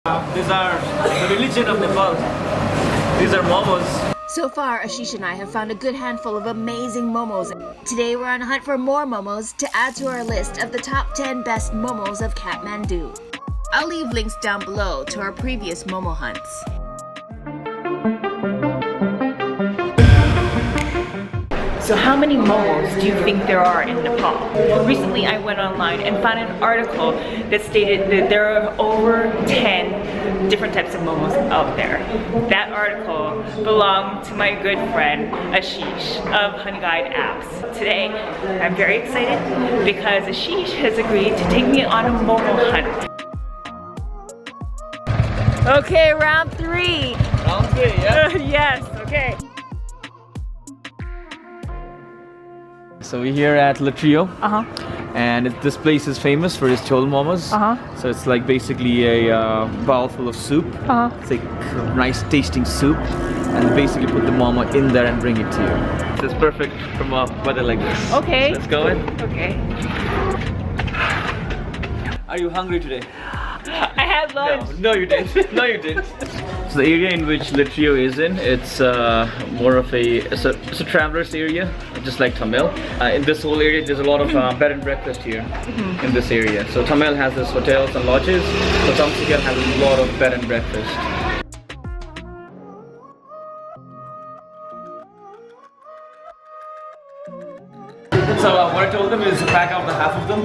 These are the religion of Nepal. These are momos. So far, Ashish and I have found a good handful of amazing momos. Today we're on a hunt for more momos to add to our list of the top 10 best momos of Kathmandu. I'll leave links down below to our previous momo hunts. So how many momos do you think there are in Nepal? Recently I went online and found an article that stated that there are over 10 different types of momos out there. That article belonged to my good friend Ashish of HoneyguideApps. Today I'm very excited because Ashish has agreed to take me on a momo hunt. Okay, round 3. Round 3, yeah? Yes, okay. So we're here at Trio, and this place is famous for its Jhol Momos. So it's like basically a bowl full of soup. It's like nice tasting soup, and basically put the momo in there and bring it to you. So it's perfect from a weather like this. Okay. So let's go in. Okay. Are you hungry today? I had lunch. No, you didn't. No, you didn't. So the area in which Trio is in, it's more of it's a traveler's area, just like Tamil. In this whole area, there's a lot of bed and breakfast here in this area. So Tamil has this hotels and lodges, so Tamil has a lot of bed and breakfast. So what I told them is to pack out the half of them.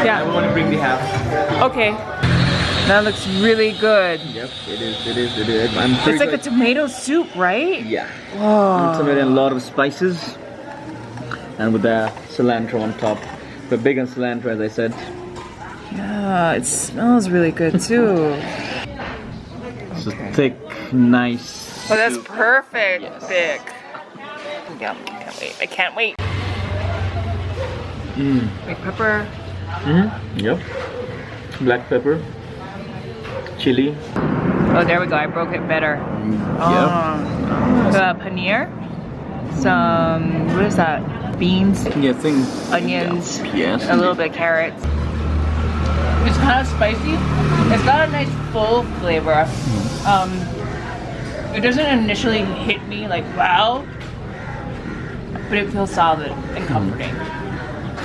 Yeah. I want to bring the half. Okay. That looks really good. Yep, it is. It's like a tomato soup, right? Yeah. Wow. Tomato and a lot of spices. And with the cilantro on top. We're big on cilantro, as I said. Yeah, it smells really good too. It's a thick, nice. Oh, that's soup. perfect. Yes. Thick. Yum, can't wait. I can't wait. Big pepper. Yep. Black pepper. Chili. Oh, there we go. I broke it better. Paneer. Some, what is that? Beans. Yeah, thing. Onions. Yes. A little bit of carrots. It's kind of spicy. It's got a nice full flavor. It doesn't initially hit me like wow, but it feels solid and comforting.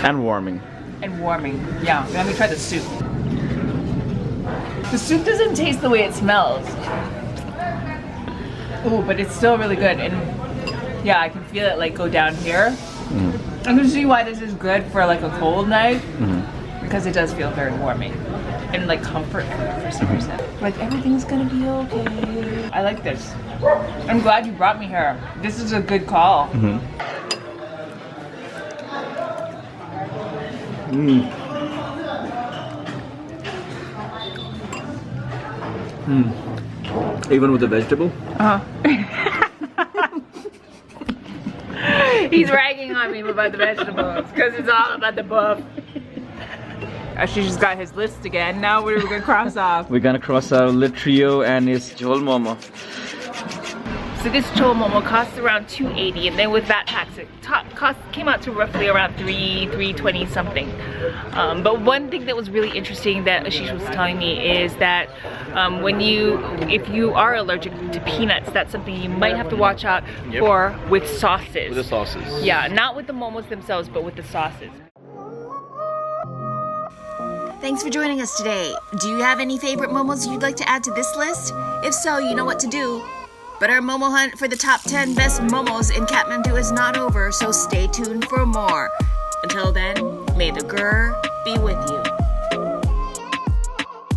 And warming. And warming. Yeah. Let me try the soup. The soup doesn't taste the way it smells. Ooh, but it's still really good. And yeah, I can feel it like go down here. I can see why this is good for like a cold night. Because it does feel very warming. And like comfort food for some reason. Like everything's gonna be okay. I like this. I'm glad you brought me here. This is a good call. Even with the vegetable? He's ragging on me about the vegetables because it's all about the buff. Ashish has got his list again. Now what are we gonna cross off? We're gonna cross out Trio and its Jhol Momo. So this Jhol Momo costs around $2.80, and then with that tax, it came out to roughly around $3.20 something. But one thing that was really interesting that Ashish was telling me is that if you are allergic to peanuts, that's something you might have to watch out for with sauces. With the sauces. Yeah, not with the momos themselves, but with the sauces. Thanks for joining us today. Do you have any favorite momos you'd like to add to this list? If so, you know what to do. But our momo hunt for the top 10 best momos in Kathmandu is not over, so stay tuned for more. Until then, may the GRRR be with you.